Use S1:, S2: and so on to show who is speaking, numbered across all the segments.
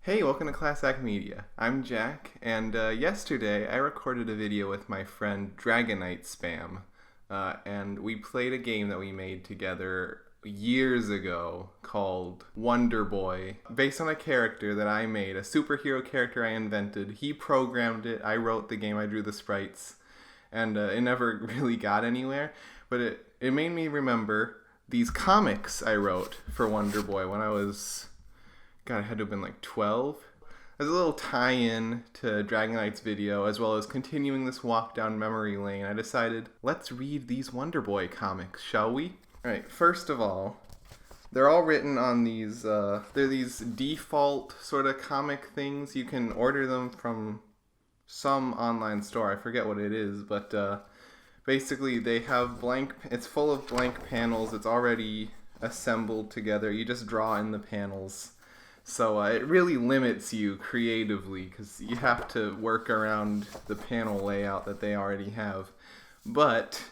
S1: Hey, welcome to Class Act Media. I'm Jack, and yesterday I recorded a video with my friend Dragonite Spam, and we played a game that we made together years ago called Wonder Boy, based on a character that I made, a superhero character I invented. He programmed it, I wrote the game, I drew the sprites, and it never really got anywhere, but it made me remember these comics I wrote for Wonder Boy when I was... God, I had to have been like 12. As a little tie-in to Dragonite's video, as well as continuing this walk down memory lane, I decided, let's read these Wonder Boy comics, shall we? Alright, first of all, they're all written on these, they're these default sort of comic things. You can order them from some online store, I forget what it is, but basically they have it's full of blank panels, it's already assembled together, you just draw in the panels. So it really limits you creatively because you have to work around the panel layout that they already have. But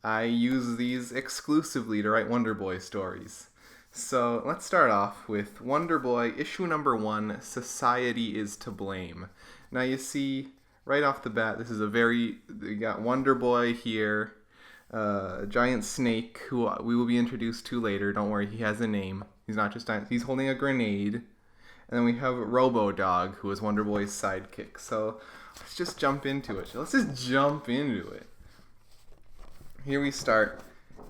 S1: I use these exclusively to write Wonder Boy stories. So let's start off with Wonder Boy issue number 1, Society is to Blame. Now you see, right off the bat, this is you got Wonder Boy here, a giant snake who we will be introduced to later. Don't worry, he has a name. He's holding a grenade. And then we have Robo Dog, who is Wonder Boy's sidekick. So let's just jump into it. Here we start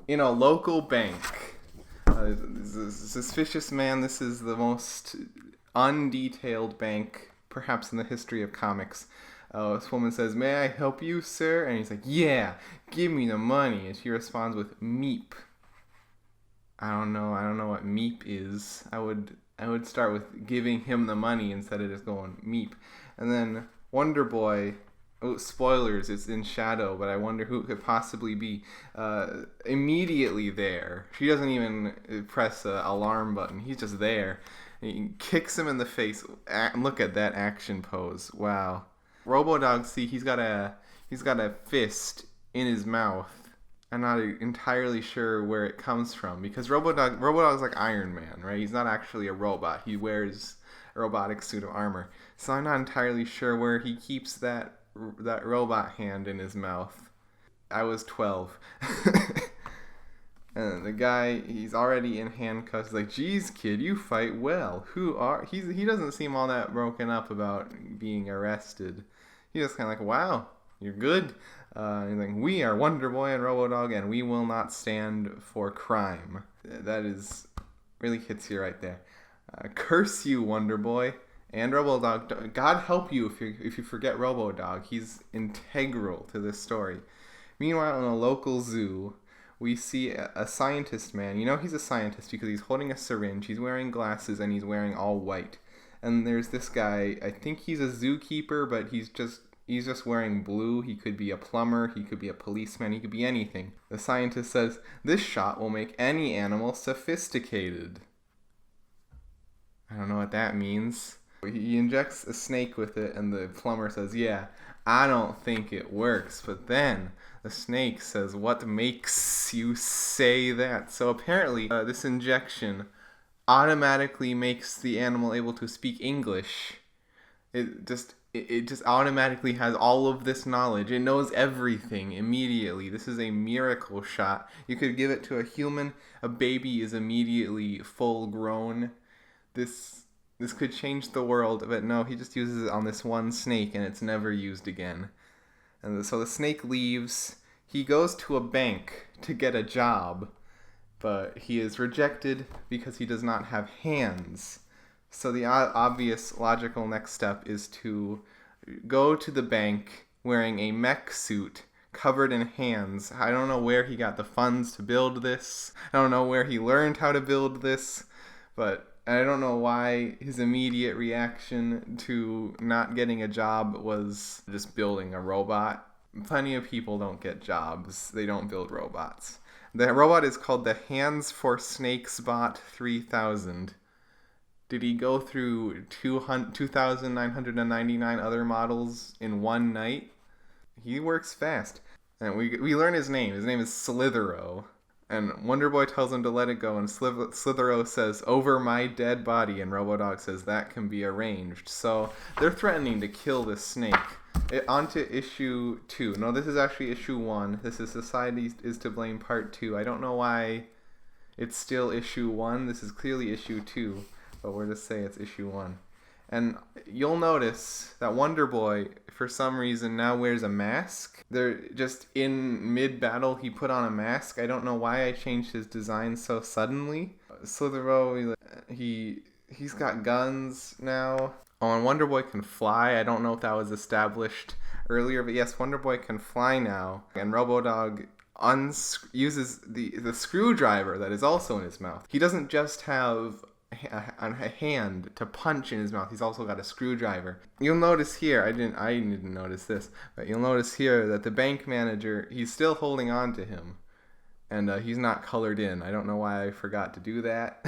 S1: in a local bank. Suspicious man. This is the most undetailed bank, perhaps in the history of comics. This woman says, "May I help you, sir?" And he's like, "Yeah, give me the money." And she responds with "Meep." I don't know what meep is. I would start with giving him the money instead of just going meep. And then Wonder Boy, spoilers, it's in shadow, but I wonder who it could possibly be. Immediately there. She doesn't even press a alarm button. He's just there. And he kicks him in the face. Look at that action pose. Wow. Robodog, see, he's got a fist in his mouth. I'm not entirely sure where it comes from because Robodog's like Iron Man, right? He's not actually a robot. He wears a robotic suit of armor. So I'm not entirely sure where he keeps that robot hand in his mouth. I was 12. And the guy, he's already in handcuffs. He's like, "Geez, kid, you fight well. He doesn't seem all that broken up about being arrested. He's just kind of like, wow, you're good." He's like, "We are Wonder Boy and Robodog, and we will not stand for crime." That is really hits you right there. Curse you, Wonder Boy and Robodog. God help you if you forget Robodog. He's integral to this story. Meanwhile, in a local zoo, we see a scientist man. You know he's a scientist because he's holding a syringe. He's wearing glasses and he's wearing all white. And there's this guy. I think he's a zookeeper, but he's just wearing blue. He could be a plumber, he could be a policeman, he could be anything. The scientist says, "This shot will make any animal sophisticated." I don't know what that means. He injects a snake with it, and the plumber says, "Yeah, I don't think it works." But then the snake says, "What makes you say that?" So apparently this injection automatically makes the animal able to speak English. It just automatically has all of this knowledge. It knows everything immediately. This is a miracle shot. You could give it to a human. A baby is immediately full grown. This could change the world, but no, he just uses it on this one snake and it's never used again. And so the snake leaves. He goes to a bank to get a job, but he is rejected because he does not have hands. So the obvious logical next step is to go to the bank wearing a mech suit covered in hands. I don't know where he got the funds to build this. I don't know where he learned how to build this, but I don't know why his immediate reaction to not getting a job was just building a robot. Plenty of people don't get jobs. They don't build robots. The robot is called the Hands for Snakes Bot 3000. Did he go through 2,999 other models in one night? He works fast. And we learn his name. His name is Slithero. And Wonder Boy tells him to let it go, and Slithero says, "Over my dead body," and Robo Dog says, "That can be arranged." So they're threatening to kill this snake. On to issue 2. No, this is actually issue 1. This is Society is to Blame Part 2. I don't know why it's still issue 1. This is clearly issue 2, but we're just say it's issue 1. And you'll notice that Wonder Boy, for some reason, now wears a mask. They're just in mid-battle, he put on a mask. I don't know why I changed his design so suddenly. Slithero, he's got guns now. Oh, and Wonder Boy can fly. I don't know if that was established earlier, but yes, Wonder Boy can fly now. And Robo Dog uses the screwdriver that is also in his mouth. He doesn't just have a hand to punch in his mouth. He's also got a screwdriver. You'll notice here, I didn't notice this, but you'll notice here that the bank manager, he's still holding on to him, and he's not colored in. I don't know why I forgot to do that.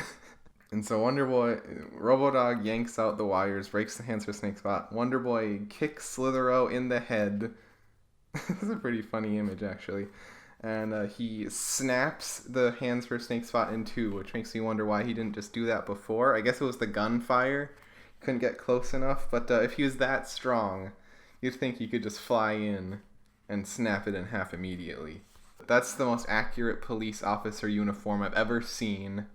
S1: And so Robo Dog yanks out the wires, breaks the hands for Snake Spot. Wonder Boy kicks Slithero in the head. This is a pretty funny image, actually. And he snaps the hands for Snake Spot in 2, which makes me wonder why he didn't just do that before. I guess it was the gunfire. Couldn't get close enough. But if he was that strong, you'd think he could just fly in and snap it in half immediately. That's the most accurate police officer uniform I've ever seen.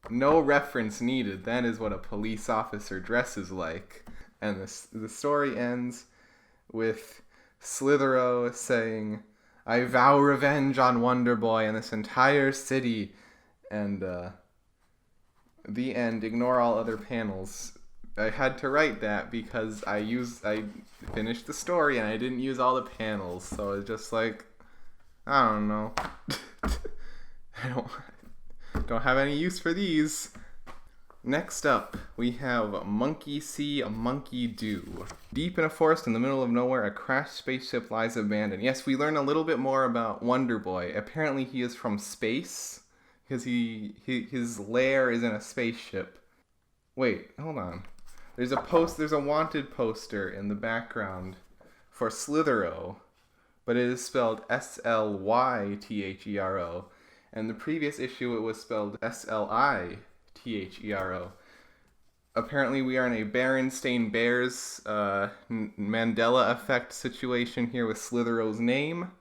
S1: No reference needed. That is what a police officer dresses like. And the story ends with Slithero saying, "I vow revenge on Wonder Boy and this entire city." And the end. Ignore all other panels. I had to write that because I finished the story and I didn't use all the panels. So it's just like, I don't know. I don't have any use for these. Next up, we have Monkey See, Monkey Do. Deep in a forest in the middle of nowhere, a crashed spaceship lies abandoned. Yes, we learn a little bit more about Wonder Boy. Apparently he is from space, because his lair is in a spaceship. Wait, hold on. There's a wanted poster in the background for Slithero, but it is spelled Slythero. And the previous issue it was spelled Slithero. Apparently we are in a Berenstain Bears Mandela effect situation here with Slithero's name.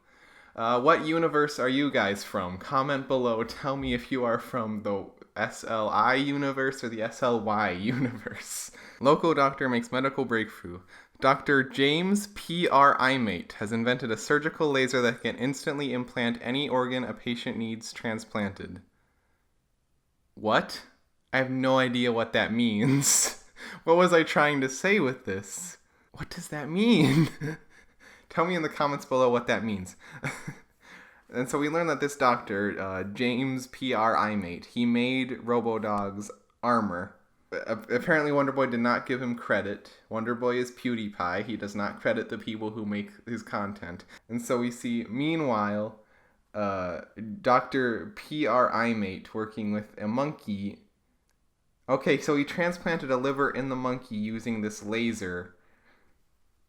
S1: What universe are you guys from? Comment below. Tell me if you are from the SLI universe or the SLY universe. Local doctor makes medical breakthrough. Dr. James P.R. Imate has invented a surgical laser that can instantly implant any organ a patient needs transplanted. What? I have no idea what that means. What was I trying to say with this? What does that mean? Tell me in the comments below what that means. And so we learned that this doctor, James P.R. Imate, he made Robo Dog's armor. Apparently Wonder Boy did not give him credit. Wonder Boy is PewDiePie. He does not credit the people who make his content. And so we see, meanwhile, Dr. P.R. Imate working with a monkey. Okay, so he transplanted a liver in the monkey using this laser.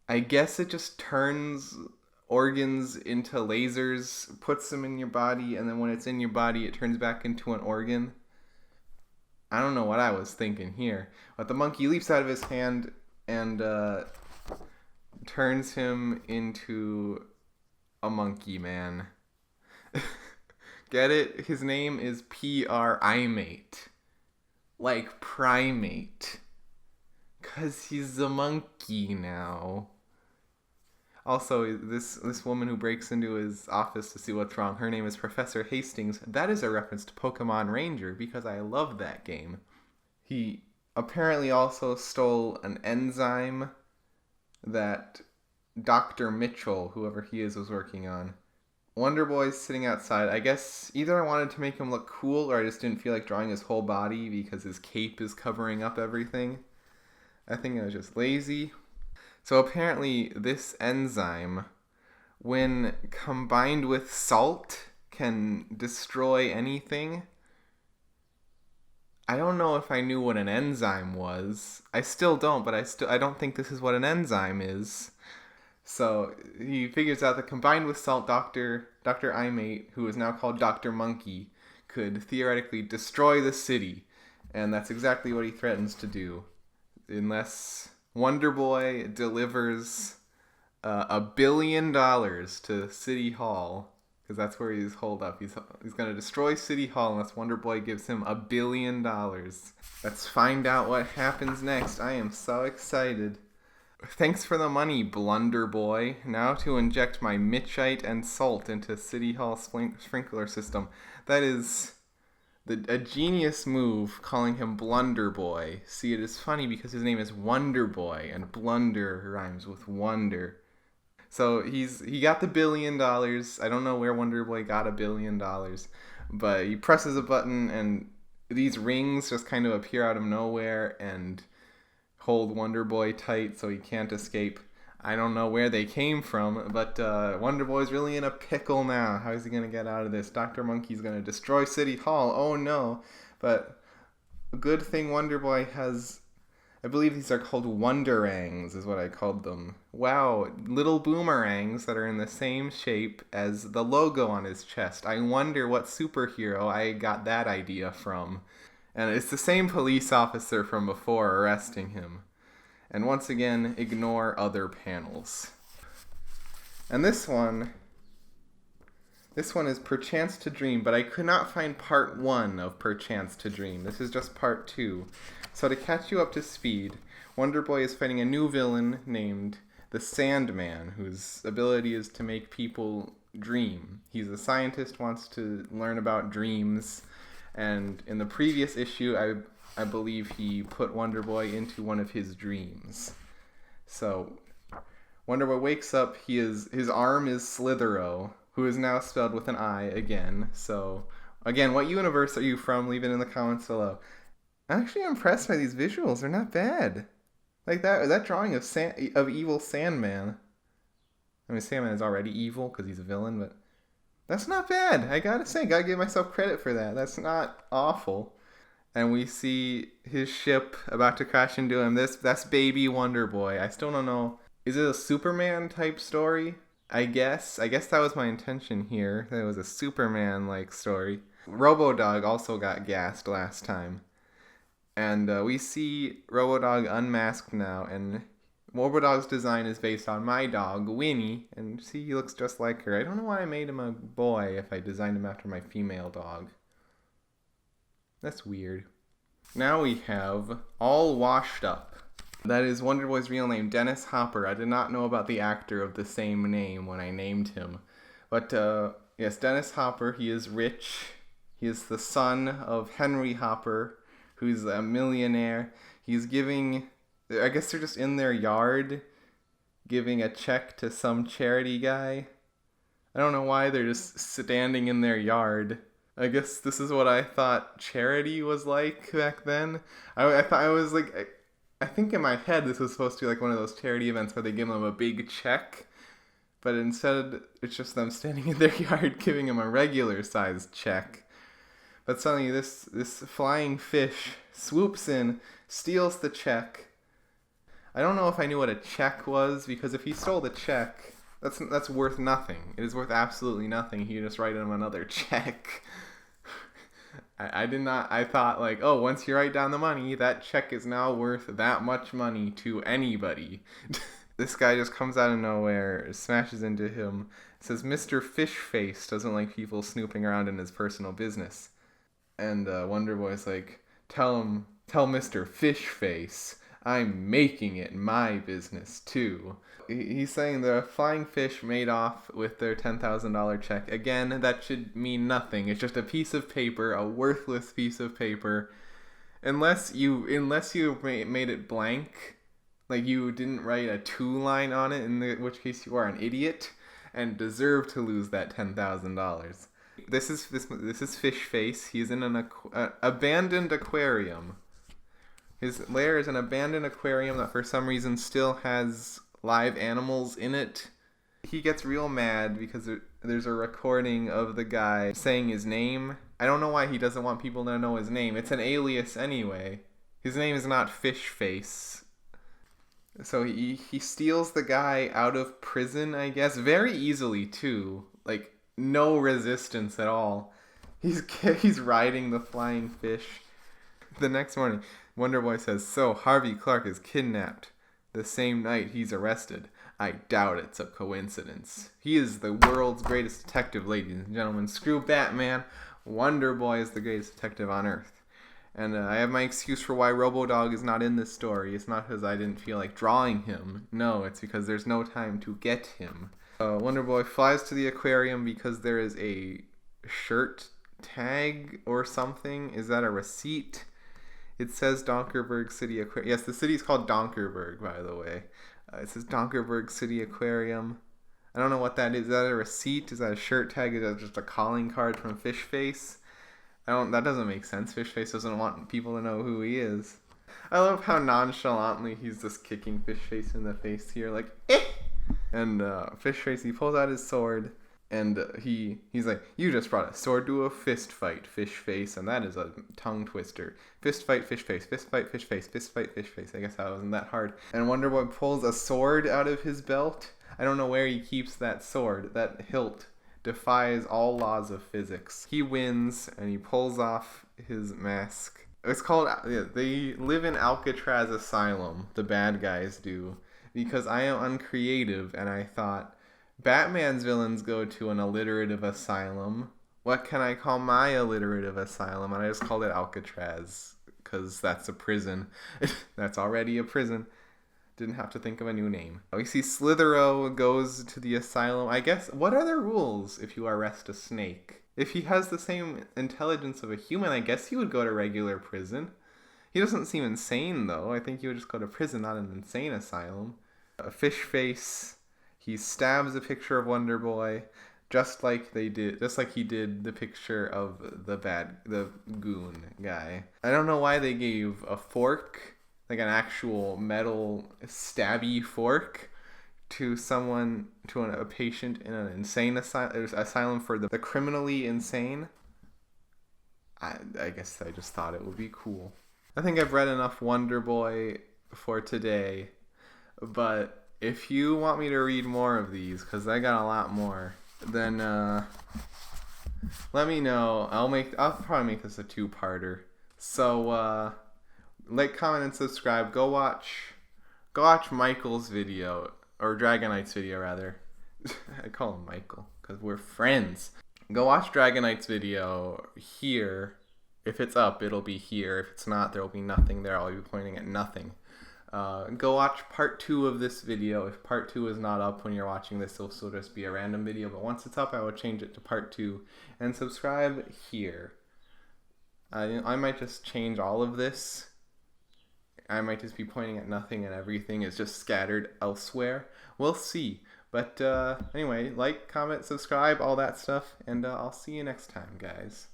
S1: I guess it just turns organs into lasers, puts them in your body, and then when it's in your body, it turns back into an organ. I don't know what I was thinking here. But the monkey leaps out of his hand and turns him into a monkey man. Get it? His name is P.R. Imate. Like primate. 'Cause he's a monkey now. Also, this woman who breaks into his office to see what's wrong, her name is Professor Hastings. That is a reference to Pokemon Ranger, because I love that game. He apparently also stole an enzyme that Dr. Mitchell, whoever he is, was working on. Wonder Boy's sitting outside. I guess either I wanted to make him look cool, or I just didn't feel like drawing his whole body because his cape is covering up everything. I think I was just lazy. So apparently this enzyme, when combined with salt, can destroy anything. I don't know if I knew what an enzyme was. I still don't, but I don't think this is what an enzyme is. So he figures out that combined with salt, Dr. Imate, who is now called Dr. Monkey, could theoretically destroy the city. And that's exactly what he threatens to do. Unless Wonder Boy delivers $1 billion to City Hall, because that's where he's holed up. He's going to destroy City Hall unless Wonder Boy gives him $1 billion. Let's find out what happens next. I am so excited. Thanks for the money, Blunder Boy. Now to inject my Mitchite and salt into City Hall sprinkler system. That is a genius move, calling him Blunder Boy. See, it is funny because his name is Wonder Boy, and blunder rhymes with wonder. So he got the $1 billion. I don't know where Wonder Boy got $1 billion, but he presses a button and these rings just kind of appear out of nowhere and hold Wonder Boy tight so he can't escape. I don't know where they came from, but Wonder Boy's really in a pickle now. How is he going to get out of this? Dr. Monkey's going to destroy City Hall. Oh no. But a good thing Wonder Boy has, I believe these are called Wonderangs, is what I called them. Wow, little boomerangs that are in the same shape as the logo on his chest. I wonder what superhero I got that idea from. And it's the same police officer from before arresting him. And once again, ignore other panels. And this one is Perchance to Dream, but I could not find part 1 of Perchance to Dream. This is just part 2. So to catch you up to speed, Wonder Boy is fighting a new villain named the Sandman, whose ability is to make people dream. He's a scientist, wants to learn about dreams, and in the previous issue, I believe he put Wonder Boy into one of his dreams. So Wonder Boy wakes up, his arm is Slithero, who is now spelled with an I again. So again, what universe are you from? Leave it in the comments below. I'm actually impressed by these visuals. They're not bad. Like that drawing of evil Sandman. I mean, Sandman is already evil because he's a villain, but that's not bad. I gotta say, gotta give myself credit for that. That's not awful. And we see his ship about to crash into him. That's baby Wonder Boy. I still don't know. Is it a Superman type story? I guess that was my intention here. That it was a Superman-like story. Robo Dog also got gassed last time. And we see Robo Dog unmasked now, and Robo Dog's design is based on my dog, Winnie, and see, he looks just like her. I don't know why I made him a boy if I designed him after my female dog. That's weird. Now we have All Washed Up. That is Wonder Boy's real name, Dennis Hopper. I did not know about the actor of the same name when I named him. But, yes, Dennis Hopper, he is rich. He is the son of Henry Hopper, who's a millionaire. He's giving, I guess they're just in their yard, giving a check to some charity guy. I don't know why they're just standing in their yard. I guess this is what I thought charity was like back then. I thought I was like, I think in my head this was supposed to be like one of those charity events where they give them a big check, but instead it's just them standing in their yard giving them a regular sized check. But suddenly this flying fish swoops in, steals the check. I don't know if I knew what a check was, because if he stole the check, that's worth nothing. It is worth absolutely nothing. He could just write him another check. I thought like, oh, once you write down the money, that check is now worth that much money to anybody. This guy just comes out of nowhere, smashes into him, says Mr. Fishface doesn't like people snooping around in his personal business. And Wonder Boy's like, tell Mr. Fishface, I'm making it my business too. He's saying the flying fish made off with their $10,000 check. Again, that should mean nothing. It's just a piece of paper, a worthless piece of paper. Unless you made it blank, like you didn't write a 2-line on it, in which case you are an idiot and deserve to lose that $10,000. This is Fish Face. He's in an abandoned aquarium. His lair is an abandoned aquarium that for some reason still has live animals in it. He gets real mad because there's a recording of the guy saying his name. I don't know why he doesn't want people to know his name. It's an alias anyway. His name is not Fish Face. So he steals the guy out of prison, I guess, very easily too. Like no resistance at all. He's he's riding the flying fish. The next morning, Wonder Boy says, "So Harvey Clark is kidnapped. The same night he's arrested. I doubt it's a coincidence. He is the world's greatest detective, ladies and gentlemen. Screw Batman. Wonder Boy is the greatest detective on Earth." And I have my excuse for why Robo Dog is not in this story. It's not because I didn't feel like drawing him. No, it's because there's no time to get him. Wonder Boy flies to the aquarium because there is a shirt tag or something. Is that a receipt? It says Donkerberg City Aquarium. Yes, the city's called Donkerberg, by the way. It says Donkerberg City Aquarium. I don't know what that is. Is that a receipt? Is that a shirt tag? Is that just a calling card from Fish Face? That doesn't make sense. Fish Face doesn't want people to know who he is. I love how nonchalantly he's just kicking Fish Face in the face here, like, eh! And Fish Face, he pulls out his sword, and he's like, "You just brought a sword to a fist fight, Fish Face," and that is a tongue twister. Fist fight, Fish Face, fist fight, Fish Face, fist fight, Fish Face. I guess that wasn't that hard. And Wonder Boy pulls a sword out of his belt. I don't know where he keeps that sword. That hilt defies all laws of physics. He wins, and he pulls off his mask. It's called, they live in Alcatraz Asylum, the bad guys do, because I am uncreative, and I thought, Batman's villains go to an alliterative asylum. What can I call my alliterative asylum? And I just called it Alcatraz, because that's a prison. That's already a prison. Didn't have to think of a new name. We see Slithero goes to the asylum. I guess, what are the rules if you arrest a snake? If he has the same intelligence of a human, I guess he would go to regular prison. He doesn't seem insane, though. I think he would just go to prison, not an insane asylum. Fish Face, he stabs a picture of Wonder Boy, just like he did the picture of the goon guy. I don't know why they gave a fork, like an actual metal stabby fork, to a patient in an insane asylum for the criminally insane. I guess I just thought it would be cool. I think I've read enough Wonder Boy for today, but if you want me to read more of these, because I got a lot more, then let me know. I'll probably make this a two-parter. So like, comment, and subscribe. Go watch Michael's video, or Dragonite's video rather. I call him Michael because we're friends. Go watch Dragonite's video here. If it's up, it'll be here. If it's not, there will be nothing there. I'll be pointing at nothing. Go watch part 2 of this video. If part 2 is not up when you're watching this, it'll still just be a random video. But once it's up, I will change it to part 2. And subscribe here. I might just change all of this. I might just be pointing at nothing and everything is just scattered elsewhere. We'll see. But anyway, like, comment, subscribe, all that stuff. And I'll see you next time, guys.